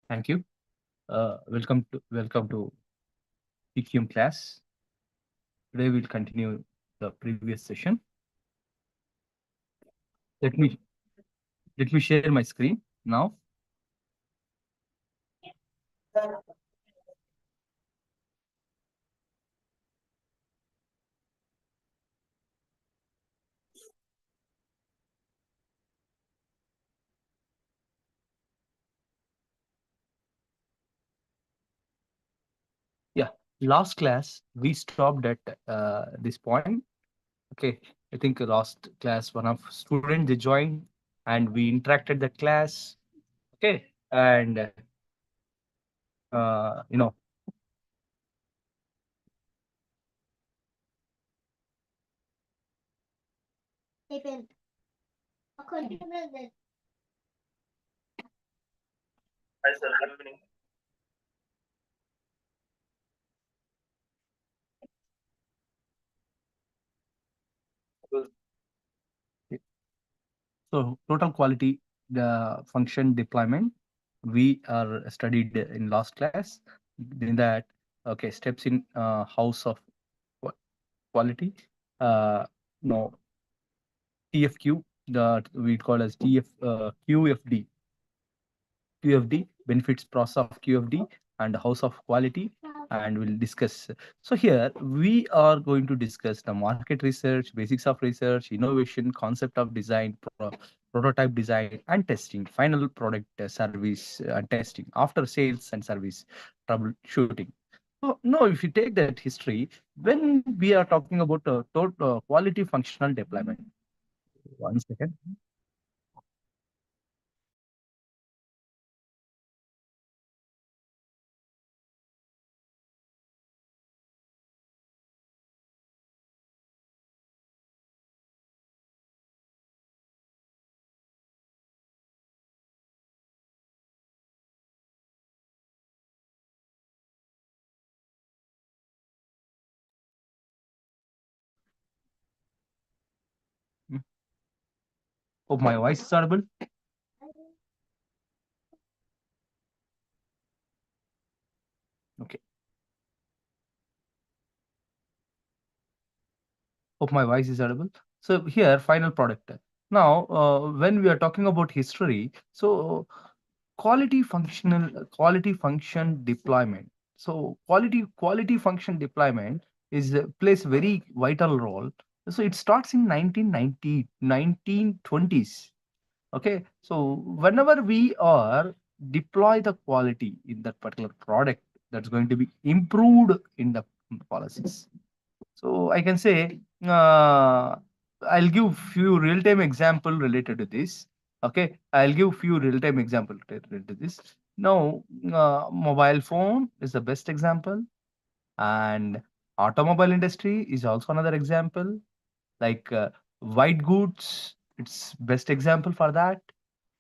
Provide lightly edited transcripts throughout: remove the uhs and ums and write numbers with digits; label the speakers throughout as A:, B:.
A: Thank you. Welcome to PQM class. Today we'll continue the previous session. Let me let me share my screen now. Yeah, last class we stopped at this point. Okay, I think last class one of students they joined and we interacted the class. Okay, and uh, you know,
B: Hi, sir. Good evening.
A: so total quality the function deployment we are studied in last class. In that, okay, steps in house of qua- quality. Uh, no, TFQ, that we call as QFD. QFD, benefits process of QFD and house of quality, and we'll discuss. So here we are going to discuss the market research, basics of research, innovation, concept of design, prototype design, and testing, final product service and testing, after sales and service troubleshooting. So no, if you take that history, when we are talking about quality functional deployment, one second. Mm. Hope my voice is audible. Okay. Hope my voice is audible. So here, final product. Now, when we are talking about history, so quality function deployment. So quality function deployment is plays very vital role. So it starts in 1990, 1920s. Okay, so whenever we are deploy the quality in that particular product, that's going to be improved in the policies. So I can say I'll give few real-time example related to this. Okay, I'll give few real-time example related to this. Now, mobile phone is the best example, and automobile industry is also another example. Like white goods, it's best example for that,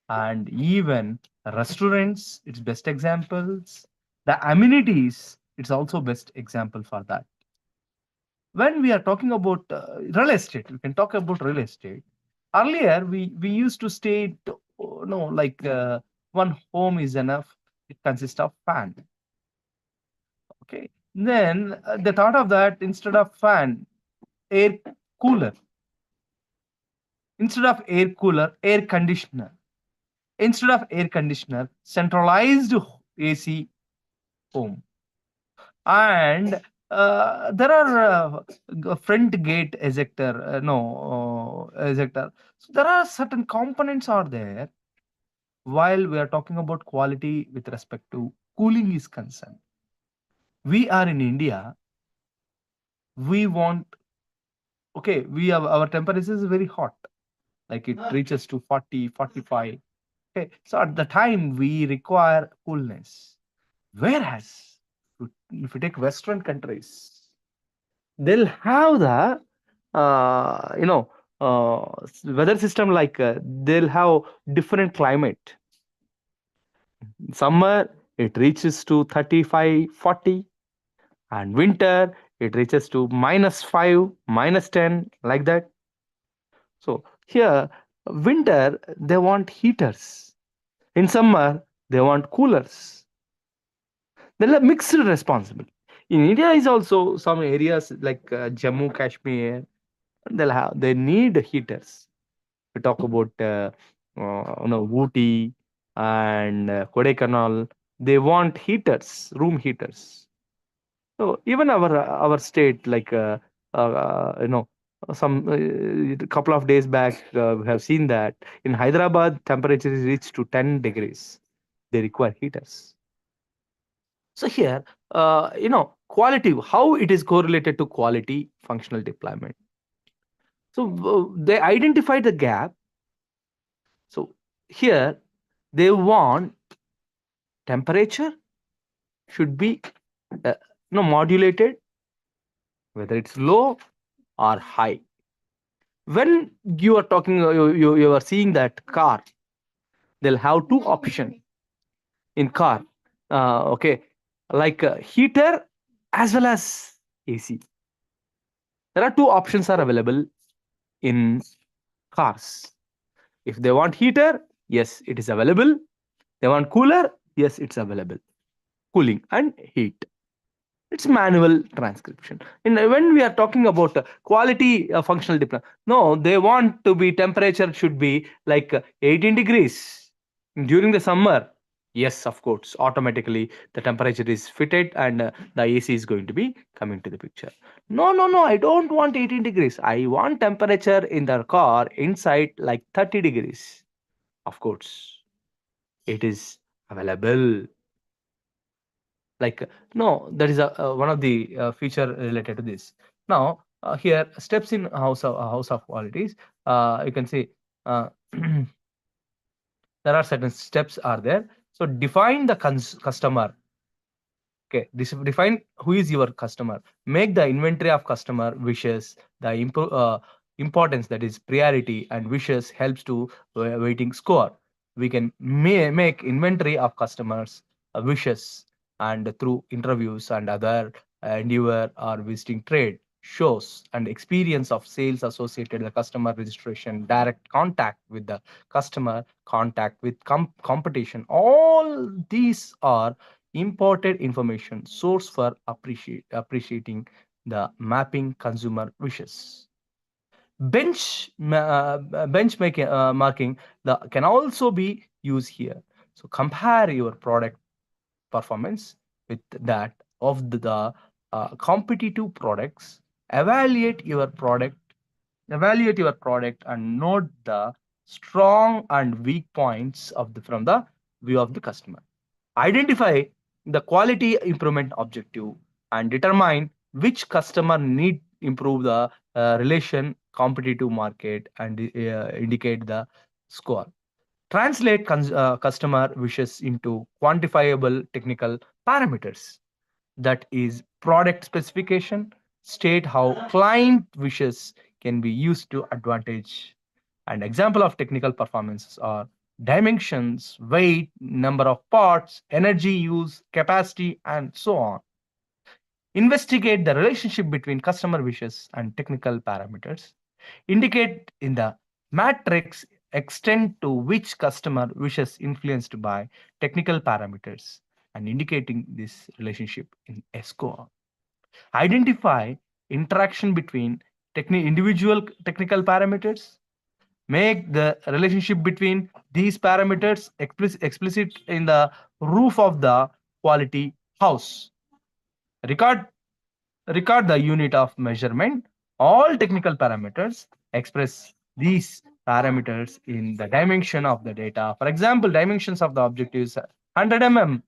A: and even restaurants, it's best examples. The amenities, it's also best example for that. When we are talking about real estate, we can talk about real estate. Earlier, we used to state, no, like one home is enough. It consists of fan. Okay. Then they thought of that instead of fan, air cooler. Instead of air cooler, air conditioner. Instead of air conditioner, centralized AC home. And there are front gate ejector, no ejector. So there are certain components are there. While we are talking about quality with respect to cooling is concerned, we are in India. We want, okay, we have our temperature is very hot, like it reaches to 40, 45. Okay, so at the time we require coolness. Whereas if you take Western countries, they'll have the uh, you know weather system, like they'll have different climate. Summer it reaches to 35, 40, and winter it reaches to -5, -10, like that. So here winter they want heaters. In summer They want coolers. They're a mixed responsibility. In India is also some areas like Jammu, Kashmir. They need heaters. We talk about Ooty and Kodaikanal. They want heaters, room heaters. So even our state, like some couple of days back, we have seen that in Hyderabad, temperature is reached to 10 degrees. They require heaters. So here, quality, how it is correlated to quality functional deployment. So they identify the gap. So here, they want temperature should be uh, modulated, whether it's low or high. When you are talking, you are seeing that car, they'll have two option in car. Okay, like heater as well as AC. There are two options are available in cars. If they want heater, yes, it is available. They want cooler, yes, it's available. Cooling and heat. It's manual transcription. And when we are talking about quality functional deployment, no, they want to be temperature should be like 18 degrees during the summer. Yes, of course, automatically the temperature is fitted and the AC is going to be coming to the picture. No, no, no, I don't want 18 degrees. I want temperature in the car inside like 30 degrees. Of course, it is available. Like no, that is one of the feature related to this. Now here steps in house of qualities. You can see uh, there are certain steps are there. So define the customer. Okay, this define who is your customer. Make the inventory of customer wishes. The importance, that is priority and wishes, helps to weighting score. We can make inventory of customers wishes, and through interviews and other endeavor or visiting trade shows and experience of sales associated the customer registration, direct contact with the customer, contact with competition. All these are imported information source for appreciating the mapping consumer wishes. Benchmarking marking the can also be used here. So compare your product performance with that of the competitive products. Evaluate your product and note the strong and weak points of the from the view of the customer. Identify the quality improvement objective and determine which customer need improve the relation competitive market and indicate the score. Translate customer wishes into quantifiable technical parameters, that is product specification. State how client wishes can be used to advantage. An example of technical performances are dimensions, weight, number of parts, energy use, capacity, and so on. Investigate the relationship between customer wishes and technical parameters. Indicate in the matrix extent to which customer wishes influenced by technical parameters, and indicating this relationship in a score. Identify interaction between individual technical parameters. Make the relationship between these parameters explicit in the roof of the quality house. Record record the unit of measurement. All technical parameters express these parameters in the dimension of the data. For example, dimensions of the object is 100 mm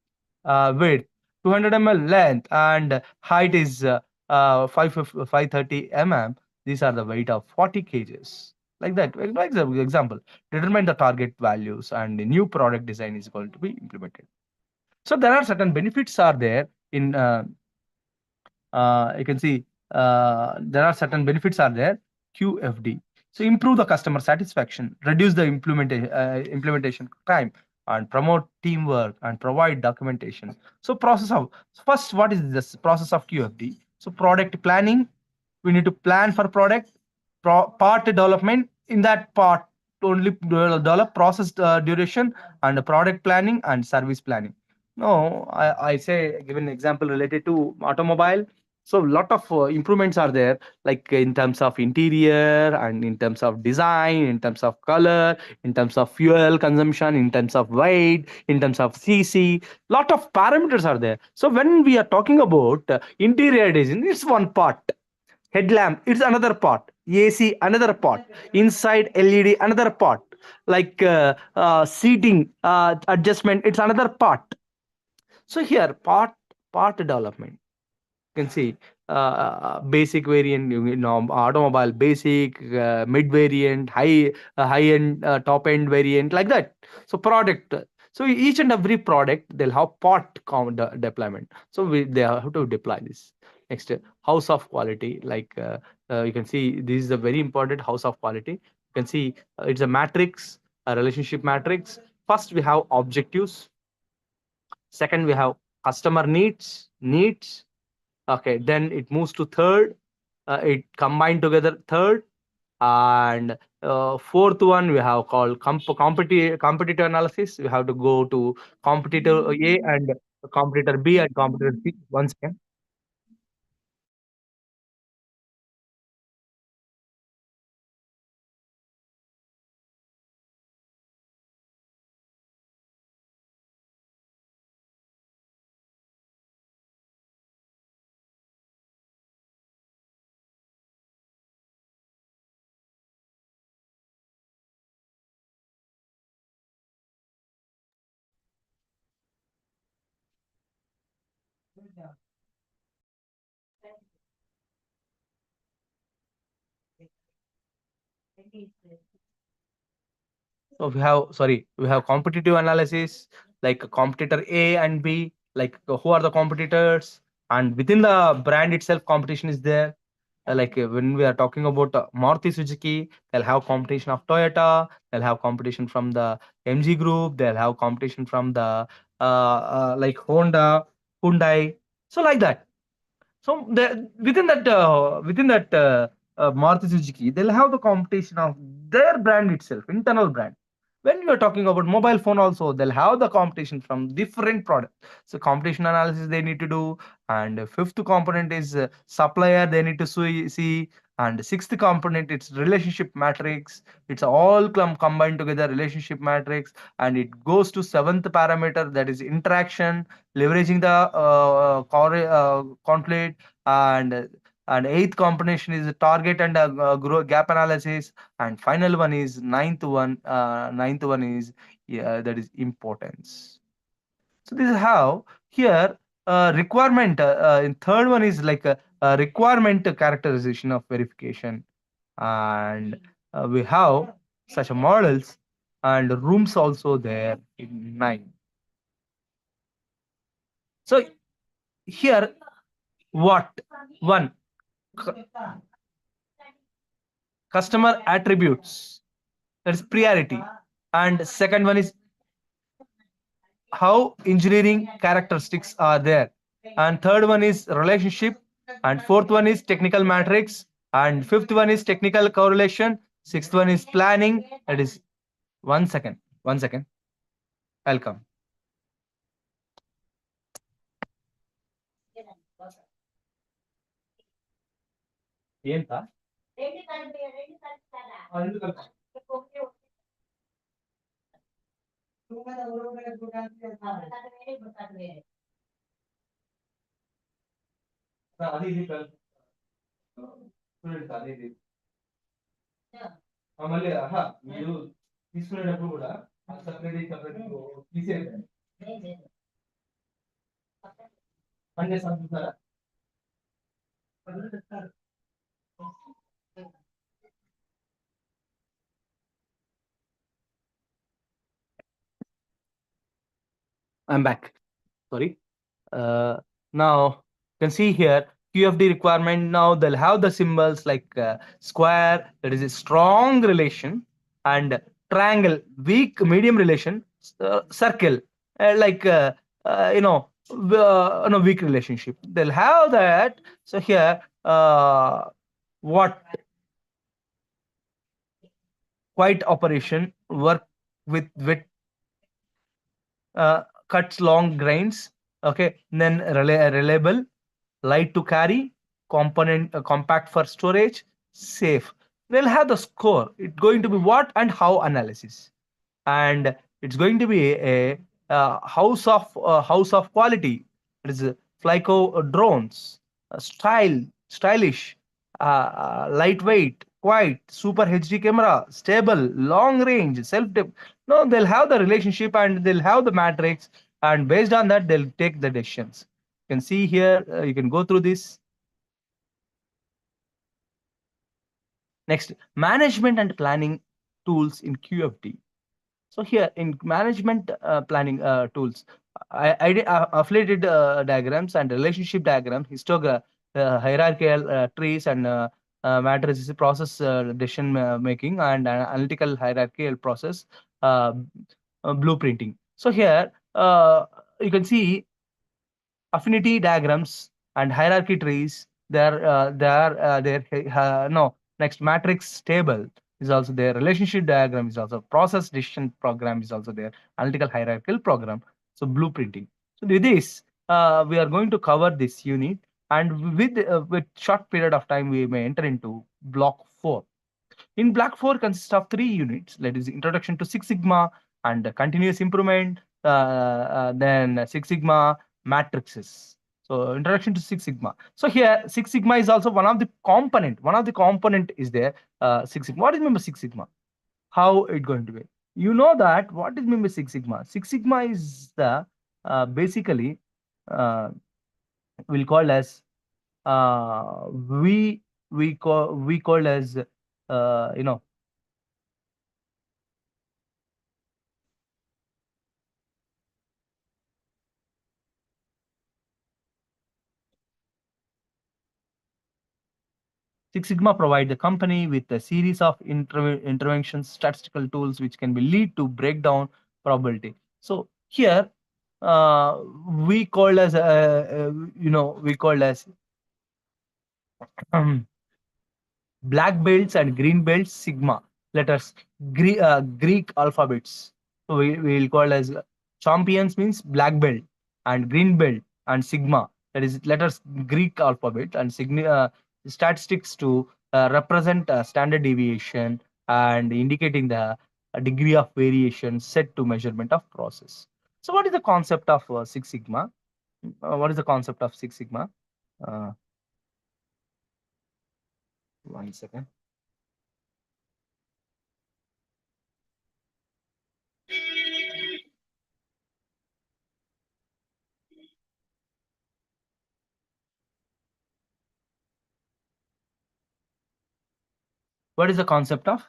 A: width, 200 mm length, and height is 530 mm. These are the weight of 40 kgs. Like that. Like the example, determine the target values and the new product design is going to be implemented. So there are certain benefits are there in you can see there are certain benefits are there. QFD. So improve the customer satisfaction, reduce the implementation time, and promote teamwork and provide documentation. So process of first, what is this process of QFD? So product planning. We need to plan for product part development. In that part, only develop process duration and product planning and service planning. No, I say give an example related to automobile. So a lot of improvements are there, like in terms of interior and in terms of design, in terms of color, in terms of fuel consumption, in terms of weight, in terms of CC. Lot of parameters are there. So when we are talking about interior design, it's one part. Headlamp, it's another part. AC, another part. Inside LED, another part. Like seating adjustment, it's another part. So here, part development, you can see basic variant, automobile basic, mid variant, high end, top end variant, like that. So product, so each and every product they'll have deployment. So they have to deploy this. Next, house of quality, like you can see this is a very important house of quality. You can see it's a matrix, a relationship matrix. First we have objectives. Second we have customer needs. Okay, then it moves to third. It combined together third, and fourth one we have called competitor analysis. We have to go to competitor A and competitor B and competitor C once again. So we have competitive analysis, like competitor A and B, like who are the competitors, and within the brand itself, competition is there. Like when we are talking about Maruti Suzuki, they'll have competition of Toyota, they'll have competition from the MG Group, they'll have competition from the like Honda, Hyundai, so like that. So within that Maruti Suzuki, they'll have the competition of their brand itself, internal brand. When you are talking about mobile phone, also they'll have the competition from different products. So competition analysis they need to do, and fifth component is supplier they need to see, and sixth component it's relationship matrix. It's all combined together relationship matrix, and it goes to seventh parameter, that is interaction, leveraging the conflict, and eighth combination is target and gap analysis, and final one is ninth one is, yeah, that is importance. So this is how here requirement in third one is like a requirement characterization of verification, and we have such a models and rooms also there in nine. So here what one, cu- customer attributes, that's priority, and second one is how engineering characteristics are there, and third one is relationship, and fourth one is technical matrix, and fifth one is technical correlation, sixth one is planning, that is, one second, I'll come. ఏంటా అది ఇది చూడండి అది ఇది మళ్ళీ మీరు తీసుకునేటప్పుడు కూడా సపరేట్ సపరేట్ తీసేయండి పని చేస్తారా. I'm back. Sorry. Uh, Now you can see here QFD requirement. Now they'll have the symbols like square, that is a strong relation, and triangle, weak medium relation, circle, like no weak relationship. They'll have that. So here, what quiet operation, work with wet cuts long grains. Okay, then reliable, light to carry, component compact for storage, safe. They'll have the score. It's going to be what and how analysis, and it's going to be a, house of quality. It is Flyco drones, stylish, lightweight, quiet, super HD camera, stable, long range, self. No, they'll have the relationship and they'll have the matrix, and based on that, they'll take the decisions. You can see here. You can go through this. Next, management and planning tools in QFD. So here in management planning tools, I did affiliated diagrams and relationship diagram, histogram, hierarchical trees, and matrices, process decision making, and analytical hierarchical process uh, blueprinting. So here you can see affinity diagrams and hierarchy trees. There no, next, matrix table is also there, relationship diagram is also, process decision program is also there, analytical hierarchical program. So blueprinting. So with this we are going to cover this unit, and with short period of time we may enter into block 4. In Black 4 consists of 3 units, that is Introduction to Six Sigma and Continuous Improvement, then Six Sigma matrices. So Introduction to Six Sigma. So here Six Sigma is also one of the component. One of the component is there. Six Sigma. What is member Six Sigma? How it going to be? You know that what is member Six Sigma? Six Sigma is the basically uh, we'll call as uh, we we call as you know, Six Sigma provide the company with a series of interventions, statistical tools, which can be lead to breakdown probability. So here, we call as we call as um, black belts and green belts sigma letters, Greek alphabets. So we will call as champions means black belt, and green belt and sigma, that is letters Greek alphabet, and statistics to represent standard deviation and indicating the degree of variation set to measurement of process. So what is the concept of Six Sigma? What is the concept of Six Sigma? uh, 1 second. What is the concept of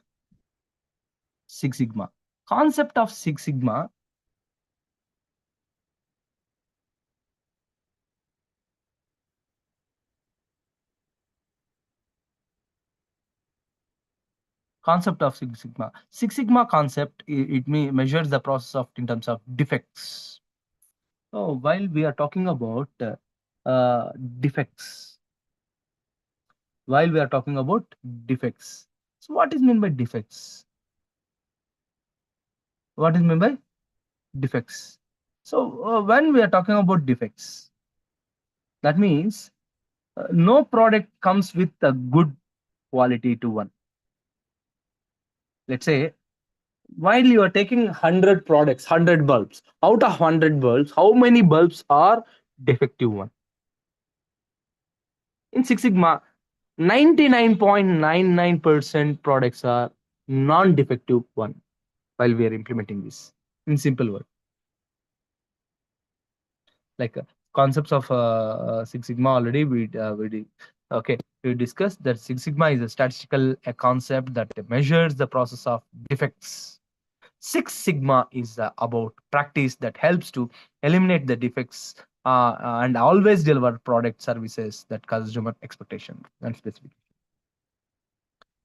A: Six Sigma? Concept of Six Sigma. Concept of Six Sigma. Six Sigma concept, measures the process of in terms of defects. So while we are talking about defects, while we are talking about defects, so what is meant by defects? What is meant by defects? So when we are talking about defects, that means no product comes with a good quality to one. Let's say while you are taking 100 products, 100 bulbs, out of 100 bulbs, how many bulbs are defective one? In Six Sigma, 99.99% products are non-defective one while we are implementing this. In simple word, like concepts of Six Sigma already okay, we discussed that Six Sigma is a statistical concept that measures the process of defects. Six Sigma is about practice that helps to eliminate the defects and always deliver product services that customer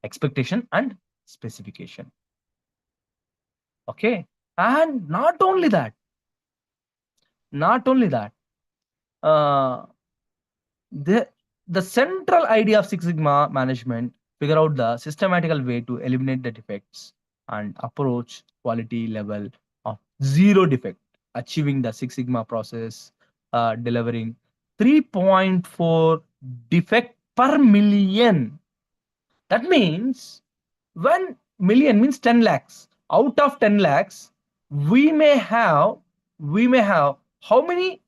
A: expectation and specification. Okay, and not only that, uh, the the central idea of Six Sigma management figure out the systematical way to eliminate the defects. and approach quality level of zero defect, achieving the Six Sigma process, delivering 3.4 defect per million. That means 1 million means 10 lakhs. Out of 10 lakhs, we may have we may have how many?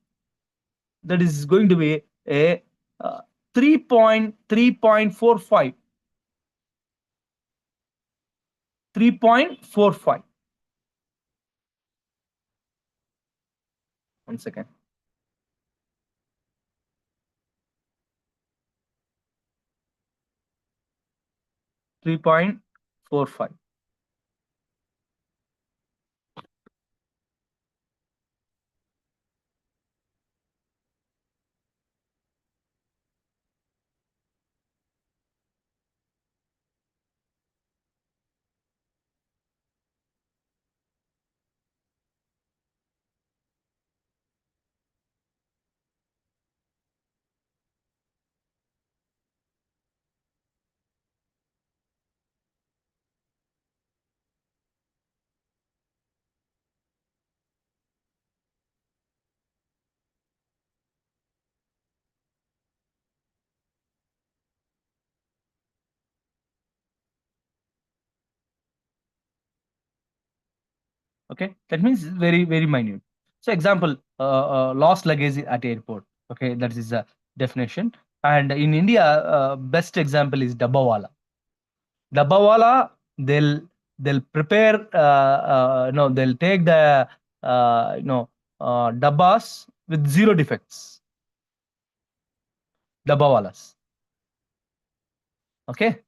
A: That is going to be a 3.3.45 3.45. One second. 3.45. Okay, that means very very minute. So example, lost luggage at airport. Okay, that is a definition. And in India, best example is Dabbawala. Dabbawala, they'll prepare, no, they'll take the dabbas with zero defects. Dabbawalas. Okay.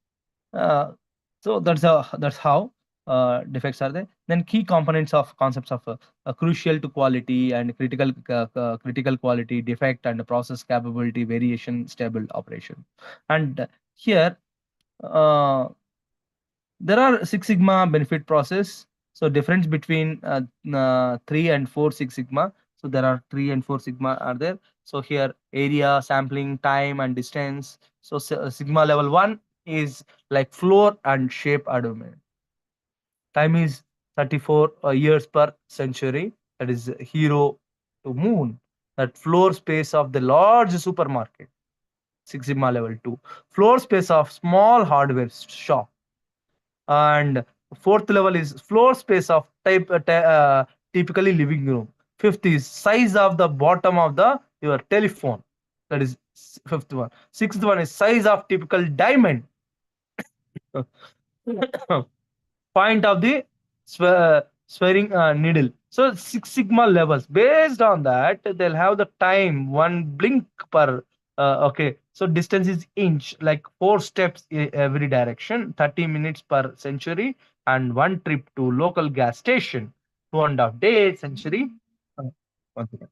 A: Uh, so that's how defects are there. Then key components of concepts of crucial to quality and critical quality, defect and process capability, variation, stable operation. And here uh, there are Six Sigma benefit process. So difference between 3 and 4 Six Sigma. So there are 3 and 4 Sigma are there. So here area, sampling, time and distance. So Sigma level 1 is like floor and shape domain. Time is 34 years per century. That is hero to moon. That floor space of the large supermarket. Six Sigma level 2. Floor space of small hardware shop. And fourth level is floor space of typically living room. Fifth is size of the bottom of the your telephone. That is fifth one. Sixth one is size of typical diamond. Point of the swearing needle. So Six Sigma levels. Based on that, they'll have the time one blink per. Okay, so distance is inch, like 4 steps every direction, 30 minutes per century, and one trip to local gas station, 2.5 days century. Uh, One second.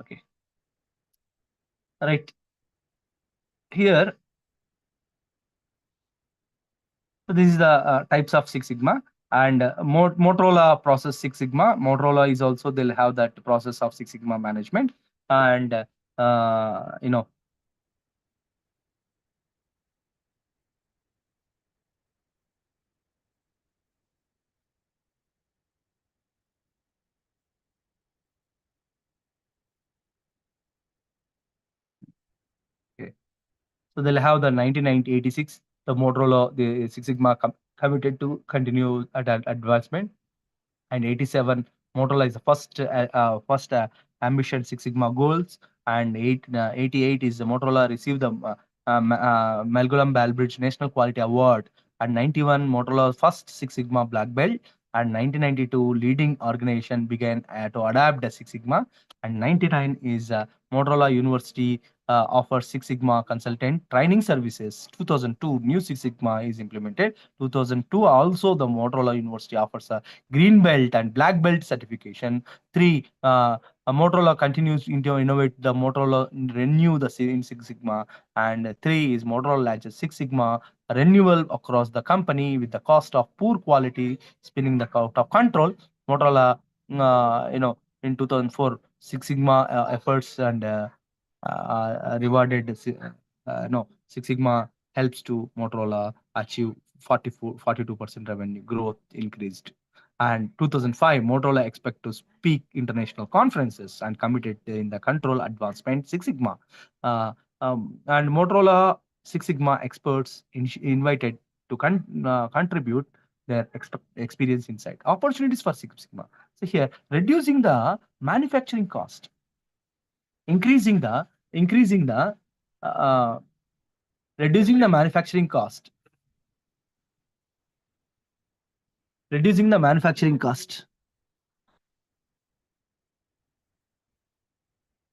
A: Okay, right here. So this is the types of Six Sigma, and Motorola process Six Sigma. Motorola is also, they'll have that process of Six Sigma management, and you know. Okay. So they'll have the 1986, the Motorola, the Six Sigma committed to continue advancement, and 87 Motorola is the first ambition Six Sigma goals, and 88 is the Motorola received the Malcolm Baldrige National Quality Award. And 91, Motorola's first Six Sigma Black Belt. And 1992, leading organization began to adapt the Six Sigma. And 99 is Motorola University offers Six Sigma consultant training services. 2002, new Six Sigma is implemented. 2002, also the Motorola University offers a green belt and black belt certification. Three, Motorola continues to innovate the Motorola renew the in Six Sigma. And three is Motorola launches Six Sigma renewal across the company with the cost of poor quality spinning the out of control. Motorola, in 2004, Six Sigma efforts and rewarded. No, Six Sigma helps to Motorola achieve 42% revenue growth increased. And 2005, Motorola expect to speak international conferences and committed in the control advancement Six Sigma. Uh, and Motorola Six Sigma experts invited to contribute their experience inside. Opportunities for Six Sigma. So here, reducing the manufacturing cost, increasing the uh, reducing the manufacturing cost, reducing the manufacturing cost.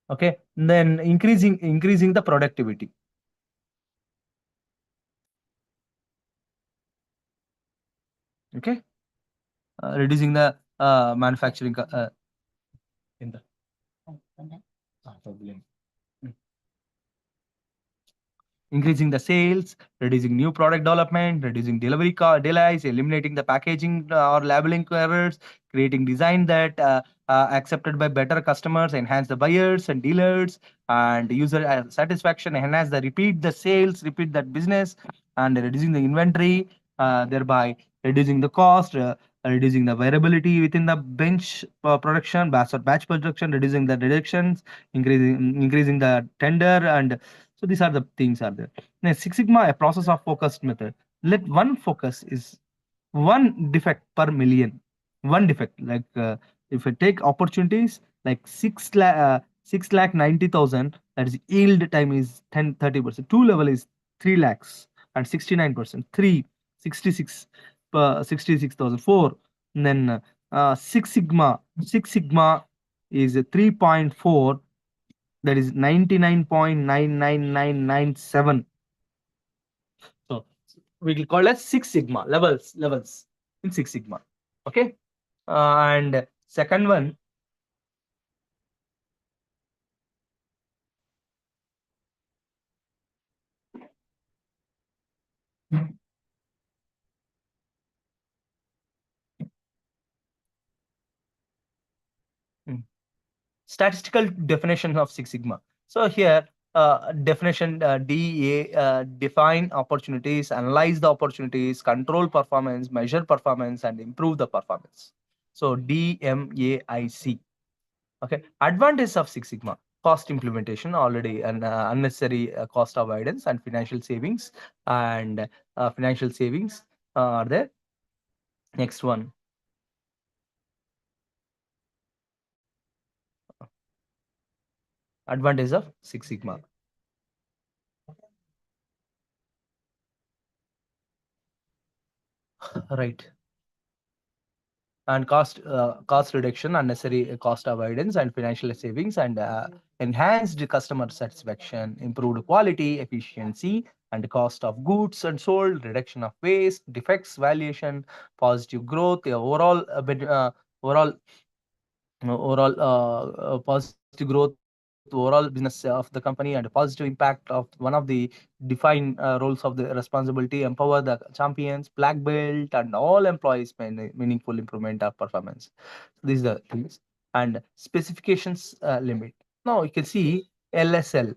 A: Okay, then increasing the productivity. Okay, reducing the manufacturing in the problem. Increasing the sales, reducing new product development, reducing delivery delays, eliminating the packaging or labeling errors, creating design that accepted by better customers, enhance the buyers and dealers, and user satisfaction, enhance the repeat the sales, repeat that business, and reducing the inventory, thereby reducing the cost. Reducing the variability within the bench production, batch production, reducing the deductions, increasing the tender, and so these are the things are there. Now, Six Sigma, a process of focused method. Let one focus is one defect per million. One defect, like if I take opportunities like 6 lakh 90,000, that is yield time is 30%. Two level is 3 lakhs and 69%. Three 66 66,000. Four, and then Six Sigma is 3.4, that is 99.99997. So we will call as Six Sigma levels in Six Sigma. Okay. And second one, mm, statistical definition of Six Sigma. So here, definition DA, define opportunities, analyze the opportunities, control performance, measure performance, and improve the performance. So DMAIC. Okay, advantage of Six Sigma: cost implementation already, and unnecessary cost avoidance and financial savings are there. Next one, advantage of Six Sigma. Right. And cost reduction, unnecessary cost avoidance, and financial savings, and enhanced customer satisfaction, improved quality, efficiency, and cost of goods and sold, reduction of waste, defects valuation, positive growth, overall positive growth, overall business of the company, and a positive impact of one of the defined roles of the responsibility, empower the champions, black belt, and all employees, meaningful improvement of performance. These are the things. And specifications limit. Now you can see LSL,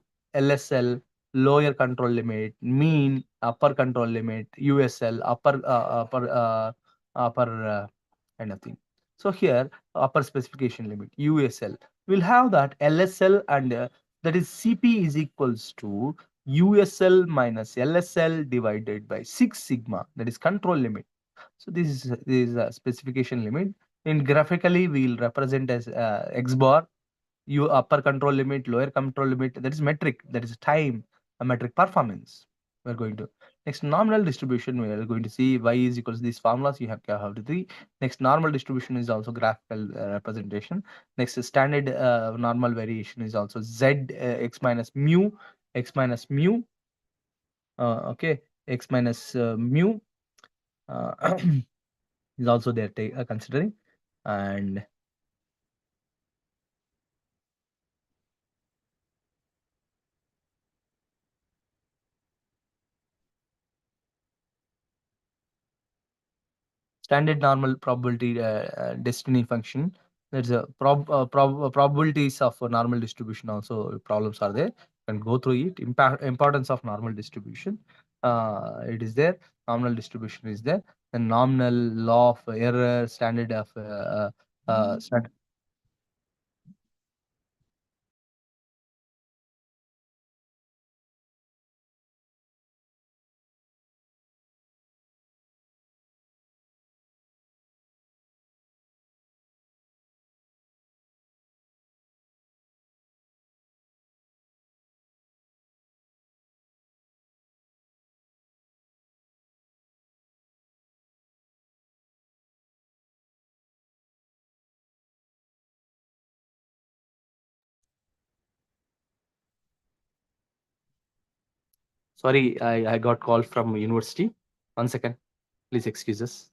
A: lower control limit, mean, upper control limit, USL, upper kind of thing. So here, upper specification limit, USL, we'll have that LSL, and that is CP is equals to USL minus LSL divided by 6 sigma, that is control limit. So this is a specification limit. In graphically, we'll represent as X bar, upper control limit, lower control limit, that is metric, that is time. a metric performance. We're going to next nominal distribution. We are going to see y is equals to these formulas. You have to see. Next normal distribution is also graphical representation. Next standard normal variation is also z x minus mu okay, x minus mu uh, is also there considering. And standard normal probability destiny function. There's a probabilities of a normal distribution also problems are there. You can go through it. Importance of normal distribution. It is there. Nominal distribution is there. The nominal law of error, standard of standard. Sorry, I got call from university. 1 second, please excuse us.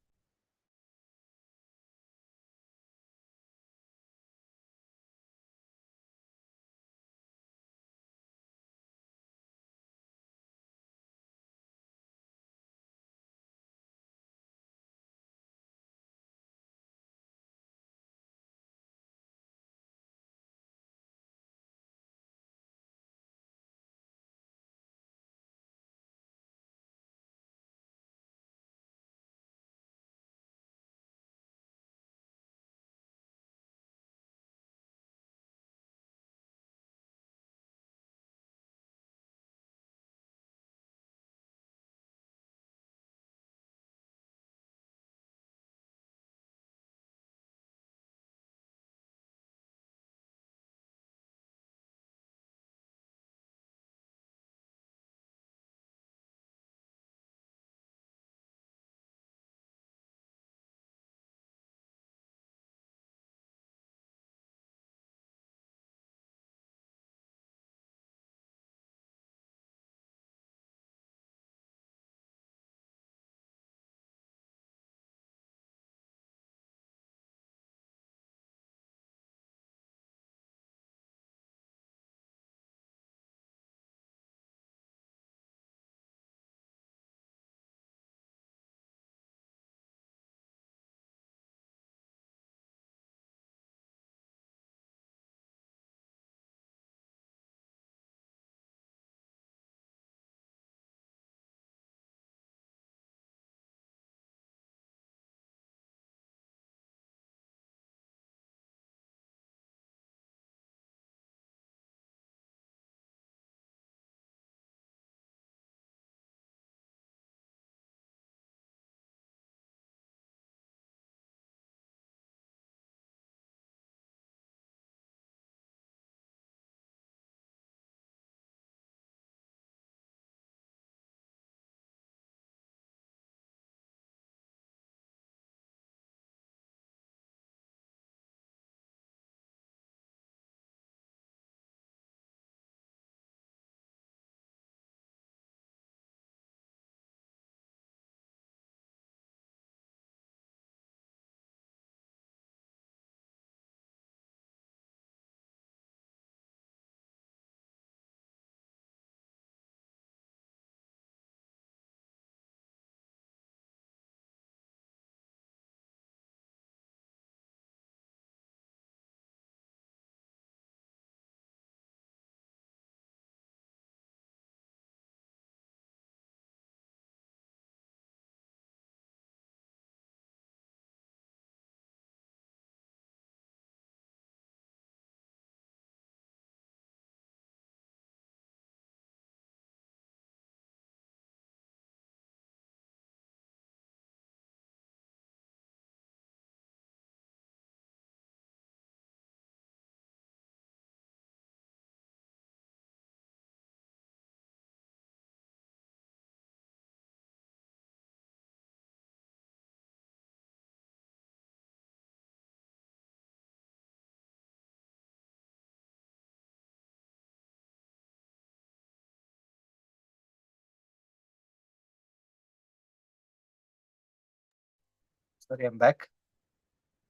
A: Sorry, I'm back.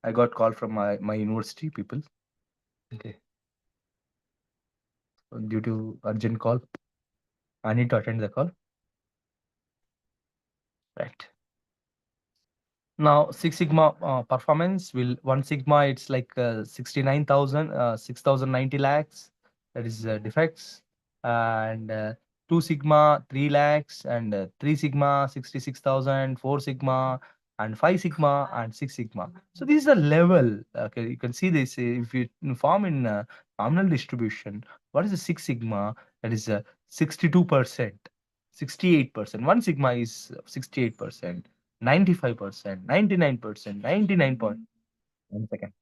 A: I got call from my university people. Okay. So due to urgent call, I need to attend the call. Right. Now, Six Sigma performance will one Sigma, it's like 69,000, 6,090 lakhs. That is defects. And two Sigma, 3 lakhs, and three Sigma, 66,000, four Sigma, and five Sigma, and six Sigma. So this is the level. Okay, you can see this if you form in nominal distribution. What is the Six Sigma? That is 62%, 68%. One Sigma is 68%. 95%, 99%, 99 point. 1 second.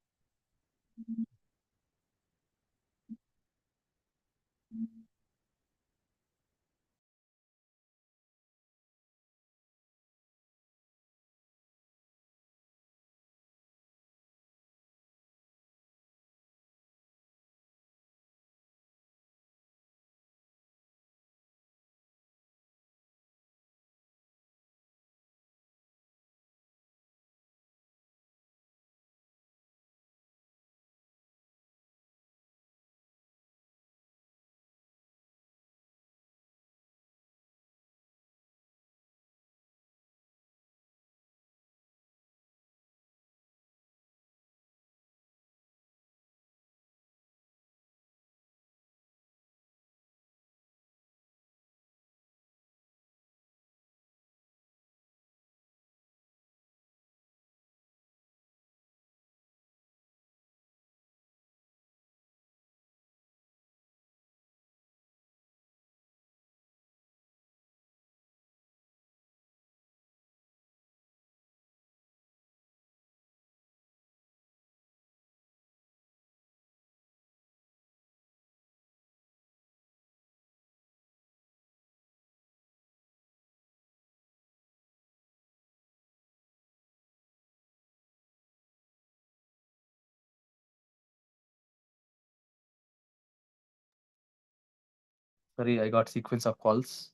A: Sorry, I got sequence of calls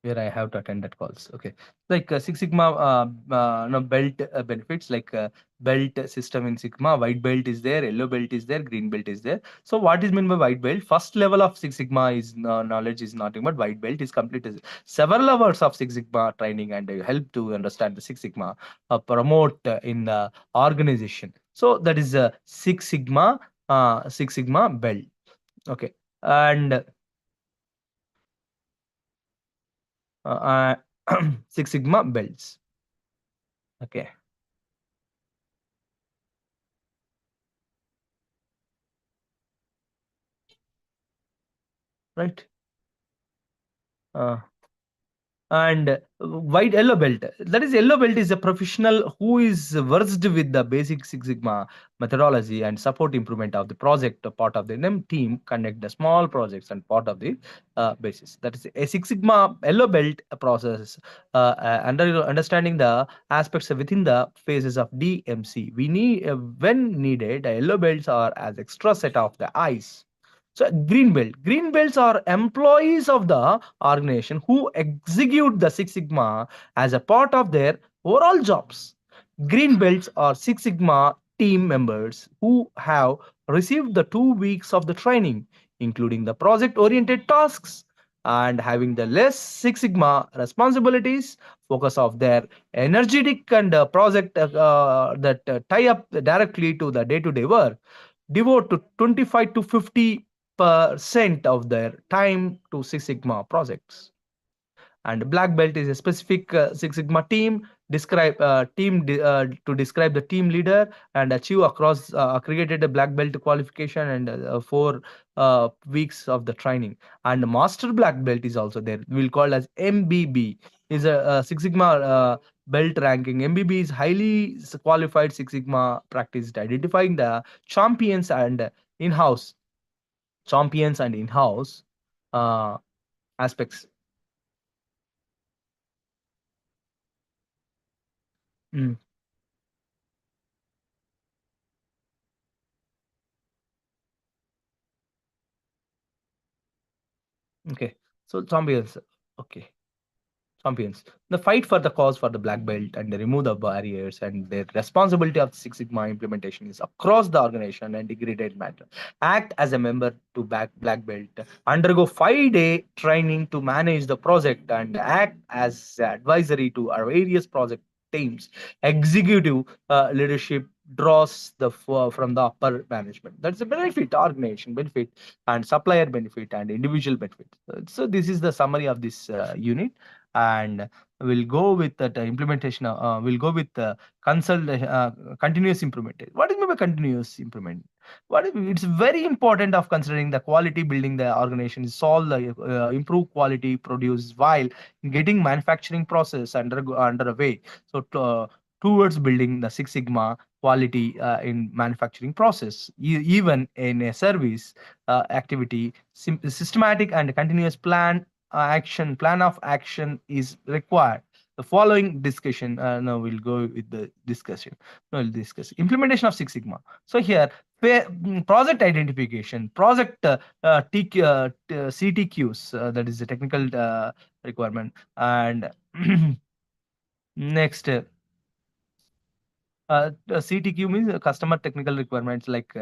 A: where I have to attend that calls. Okay, like Six Sigma, no belt benefits like belt system in Sigma. White belt is there, yellow belt is there, green belt is there. So what is meant by white belt? First level of Six Sigma is knowledge is nothing but white belt is completed several hours of Six Sigma training and help to understand the Six Sigma promote in the organization. So that is Six Sigma belt. Okay, and Six Sigma belts. Okay, right. Uh, and white yellow belt. That is, yellow belt is a professional who is versed with the basic Six Sigma methodology and support improvement of the project. A part of the NM team conduct the small projects and part of the basis. That is a Six Sigma yellow belt process. Understanding the aspects within the phases of DMC. We need when needed. Yellow belts are as extra set of the eyes. So green belt. Green belts are employees of the organization who execute the Six Sigma as a part of their overall jobs. Green belts are Six Sigma team members who have received the 2 weeks of the training, including the project oriented tasks and having the less Six Sigma responsibilities, focus of their energetic and project that tie up directly to the day to day work, devote to 25 to 50% of their time to Six Sigma projects. And black belt is a specific Six Sigma team to describe the team leader and achieve across accredited black belt qualification and 4 weeks of the training. And master black belt is also there. We'll call as MBB is a Six Sigma belt ranking. MBB is highly qualified Six Sigma practice identifying the champions and in-house in-house uh, aspects. Mm. Okay. So champions. Okay. Champions. The fight for the cause for the black belt and remove the barriers, and the responsibility of Six Sigma implementation is across the organization and integrated matter. Act as a member to back black belt, undergo 5-day training to manage the project, and act as advisory to our various project teams. Executive leadership draws from the upper management. That's a benefit, organization benefit, and supplier benefit, and individual benefit. So this is the summary of this unit, and we'll go with that implementation. We'll go with continuous improvement. What is meant by continuous improvement? It's very important of considering the quality building the organization, solve the improve quality produce while getting manufacturing process underway. So towards building the Six Sigma quality in manufacturing process, even in a service activity, systematic and continuous plan of action is required. The following discussion, now we'll go with the discussion. Now we'll discuss implementation of Six Sigma. So here, project identification, project CTQs, that is the technical requirement, and next. CTQ means customer technical requirements, like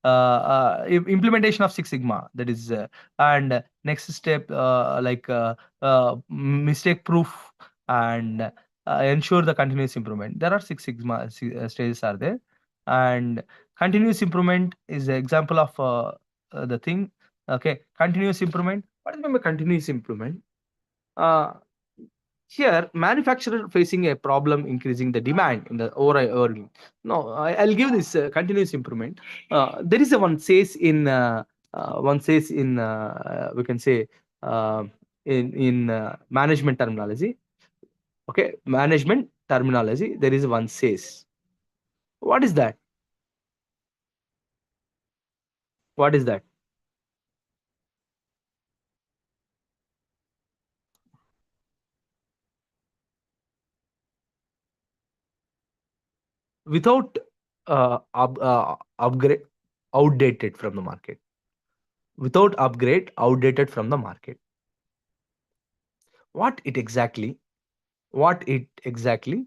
A: implementation of Six Sigma. That is, and next step, mistake proof, and ensure the continuous improvement. There are Six Sigma stages are there, and continuous improvement is an example of the thing. Okay, continuous improvement. What is meant by continuous improvement? Uh, Here, manufacturer facing a problem increasing the demand in the overall. No, I'll give this continuous improvement. There is a one says in we can say uh, in management terminology. Okay, management terminology. There is one says. What is that? What is that? Without upgrade, outdated from the market. Without upgrade, outdated from the market. What it exactly? What it exactly?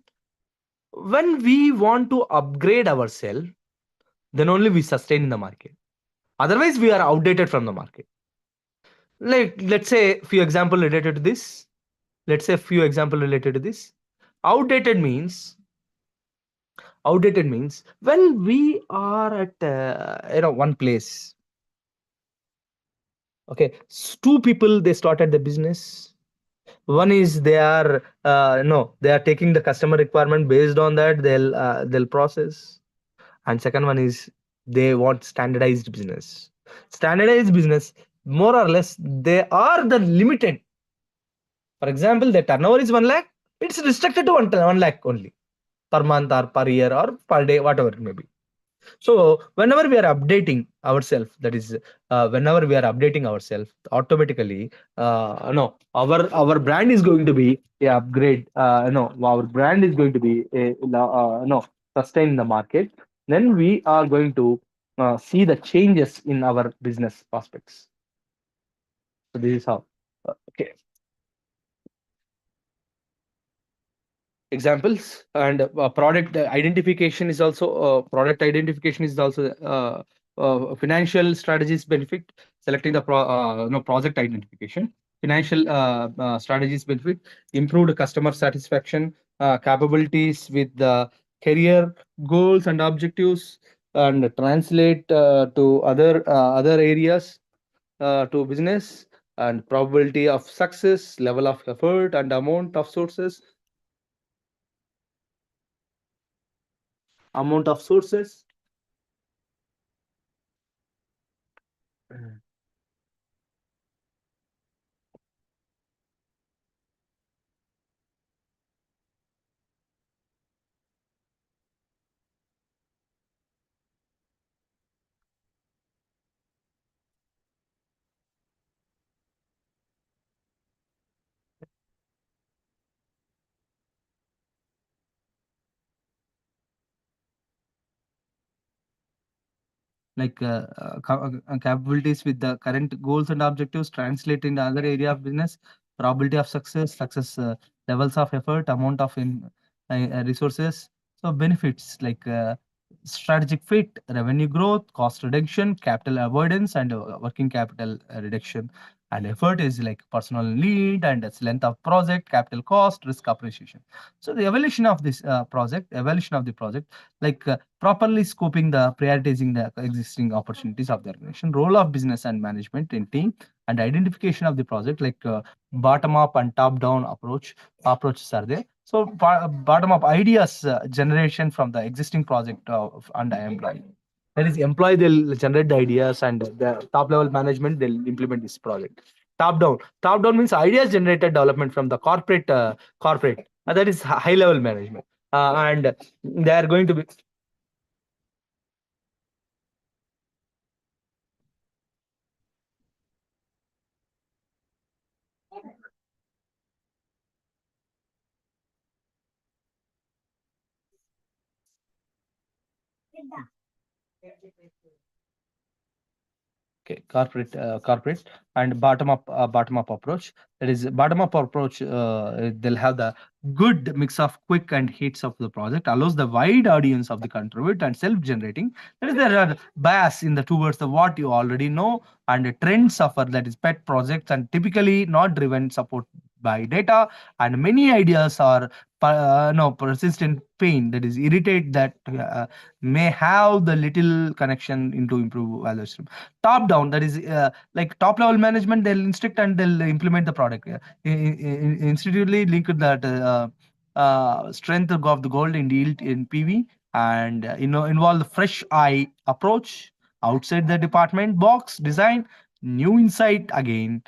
A: When we want to upgrade ourselves, then only we sustain in the market. Otherwise, we are outdated from the market. Like, let's say few example related to this. Let's say few example related to this. Outdated means outdated means when we are at one place. Okay, two people they started the business. One is they are no, they are taking the customer requirement, based on that they'll process. And second one is they want standardized business. More or less they are the limited. For example, the turnover is 1 lakh, it's restricted to 1 lakh only, per month or per year or per day, whatever it may be. So whenever we are updating ourselves, that is, whenever we are updating ourselves, automatically, no, our brand is going to be a upgrade. No, our brand is going to be a no, sustain in the market. Then we are going to see the changes in our business prospects. So this is how. Okay. Examples, and product identification is also financial strategies benefit. Selecting the no, project identification, financial strategies benefit, improved customer satisfaction, capabilities with the career goals and objectives, and translate to other areas to business, and probability of success, level of effort, and amount of sources. Amount of sources. like capabilities with the current goals and objectives translate in the other area of business, probability of success, success levels of effort, amount of resources. So benefits like strategic fit, revenue growth, cost reduction, capital avoidance, and working capital reduction. And effort is like personal lead and its length of project, capital cost, risk appreciation. So the evaluation of this evaluation of the project, like properly scoping the prioritizing the existing opportunities of the organization, role of business and management in team, and identification of the project, like bottom up and top down approaches are there. So bottom up ideas generation from the existing project and employee. That is, employee they'll generate the ideas, and the top level management they'll implement this project. Top down means ideas generated development from the corporate. That is high level management, and they are going to be. Okay, corporate and bottom up approach. That is bottom up approach. They'll have the good mix of quick and hits of the project, allows the wide audience of the contribute and self generating. That is, there are bias in the towards the what you already know, and a trend suffer, that is pet projects, and typically not driven support by data, and many ideas are no persistent pain, that is irritate, that may have the little connection into improve valuation. Top down, that is like top level management, they'll instruct and they'll implement the product. Institutionally linked that strength of the gold in yield in PV, and involve the fresh eye approach outside the department box design, new insight again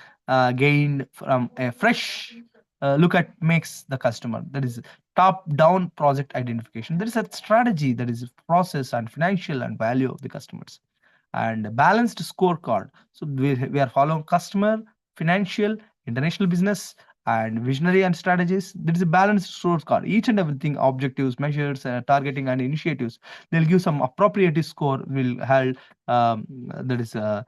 A: gained from a fresh look at makes the customer. That is top down project identification. There is a strategy, that is process and financial and value of the customers, and balanced scorecard. So we are following customer, financial, international business, and visionary and strategies. There is a balanced scorecard. Each and everything, objectives, measures, targeting, and initiatives. They'll give some appropriate score. Will have that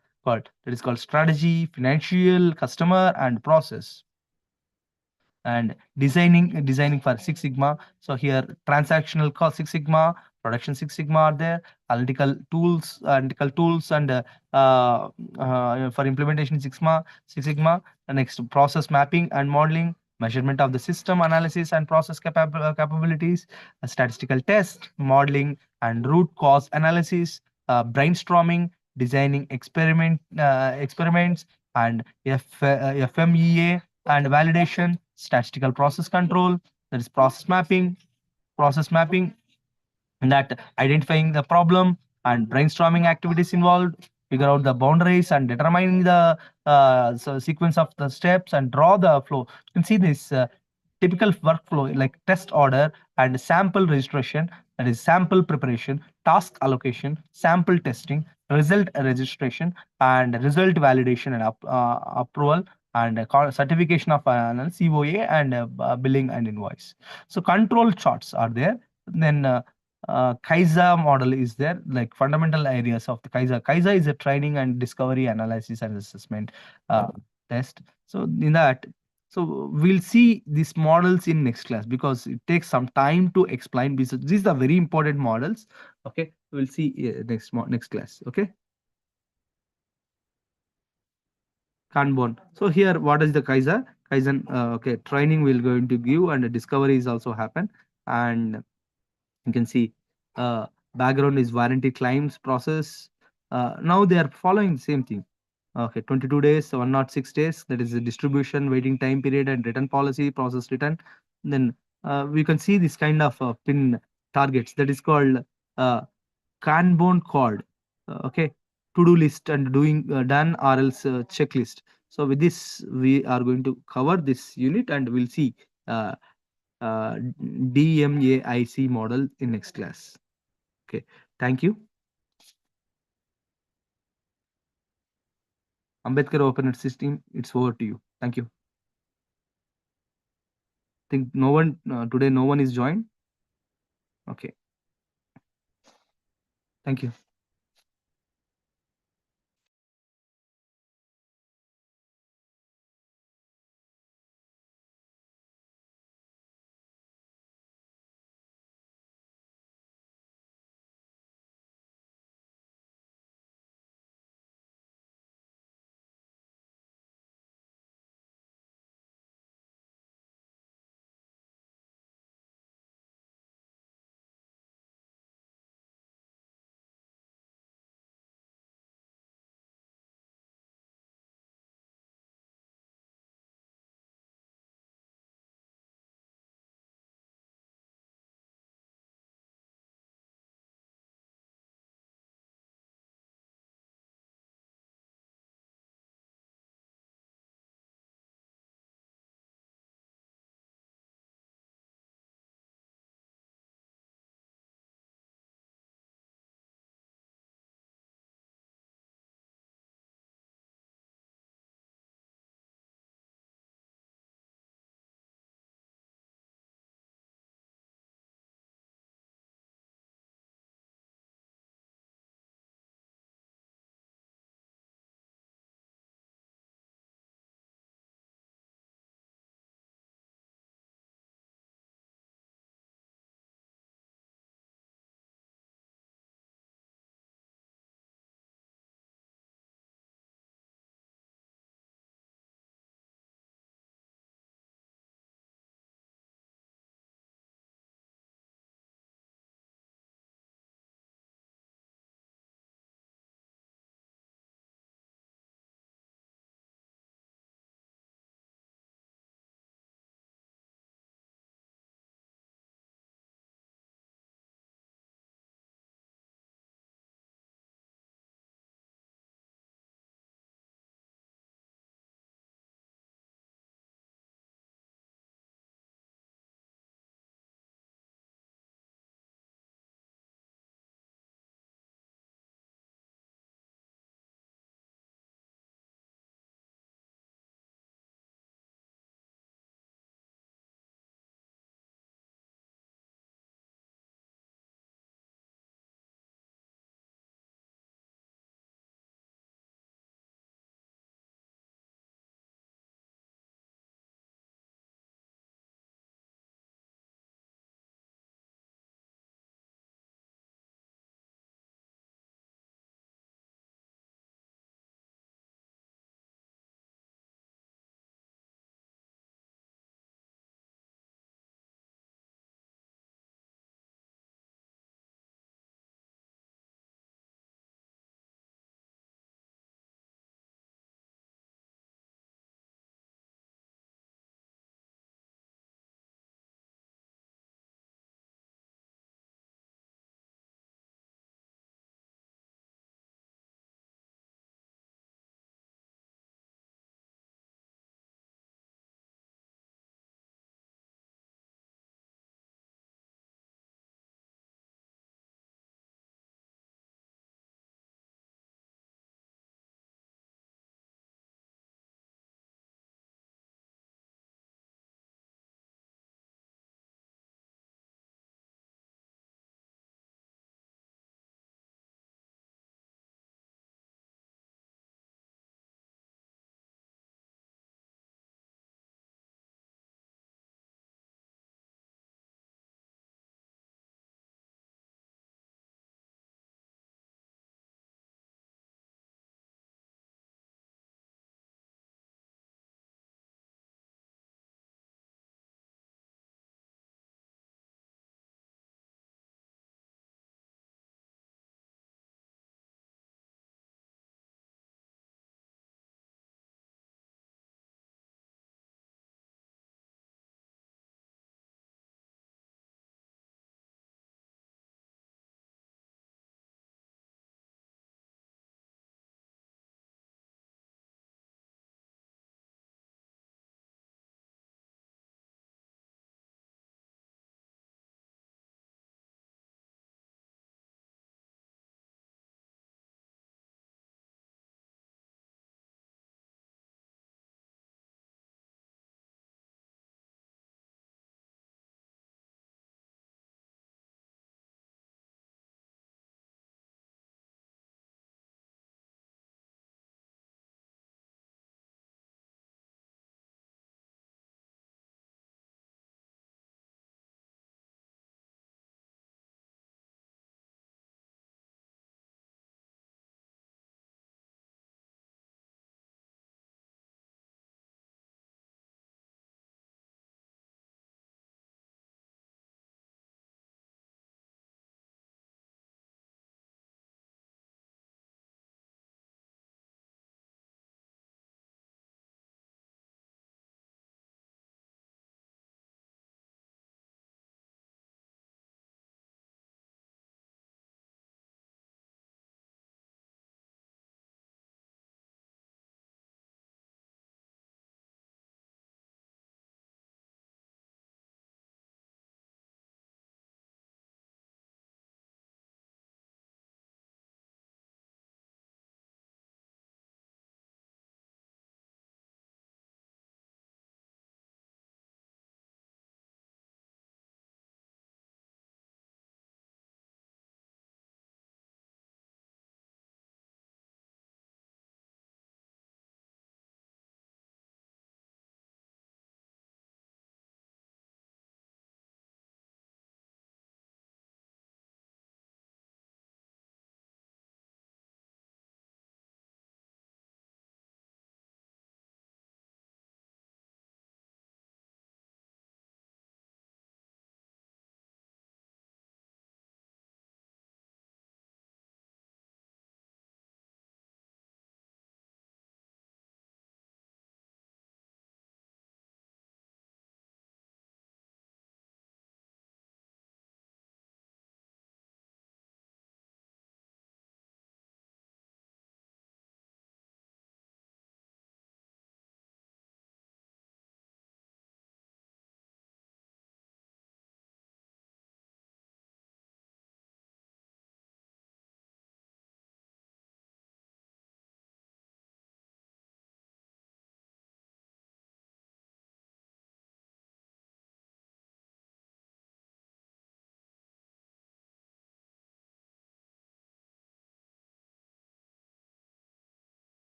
A: is called strategy, financial, customer, and process, and designing for Six Sigma. So here transactional cost Six Sigma, production Six Sigma are there, analytical tools, and for implementation Six Sigma. The next, process mapping and modeling, measurement of the system analysis and process capabilities, a statistical test, modeling and root cause analysis, brainstorming, designing experiments, and FMEA and validation, statistical process control, that is process mapping, and that identifying the problem and brainstorming activities involved, figure out the boundaries and determining the sequence of the steps and draw the flow. You can see this typical workflow like test order and sample registration, that is sample preparation, task allocation, sample testing, result registration, and result validation and approval, and certification of COA, and billing and invoice. So control charts are there. Then Kaiza model is there, like fundamental areas of the Kaiza. Kaiza is a training and discovery analysis and assessment test. So in that, so we'll see these models in next class, because it takes some time to explain, because these are very important models. Okay, we'll see next class. Okay, Kanban. So here, what is the Kaizen? Kaizen, okay, training will going to give, and the discovery is also happen, and you can see background is warranty claims process. Now they are following the same thing. Okay, 22 days, 106 days. That is the distribution, waiting time period, and return policy, process return. Then we can see this kind of pin targets. That is called uh, Kanban code. Okay, to-do list and doing done or else checklist. So with this, we are going to cover this unit, and we'll see uh, DMAIC model in next class. Okay, thank you. Ambedkar Open System, it's over to you. Thank you. Think no one today, no one is joined. Okay, thank you.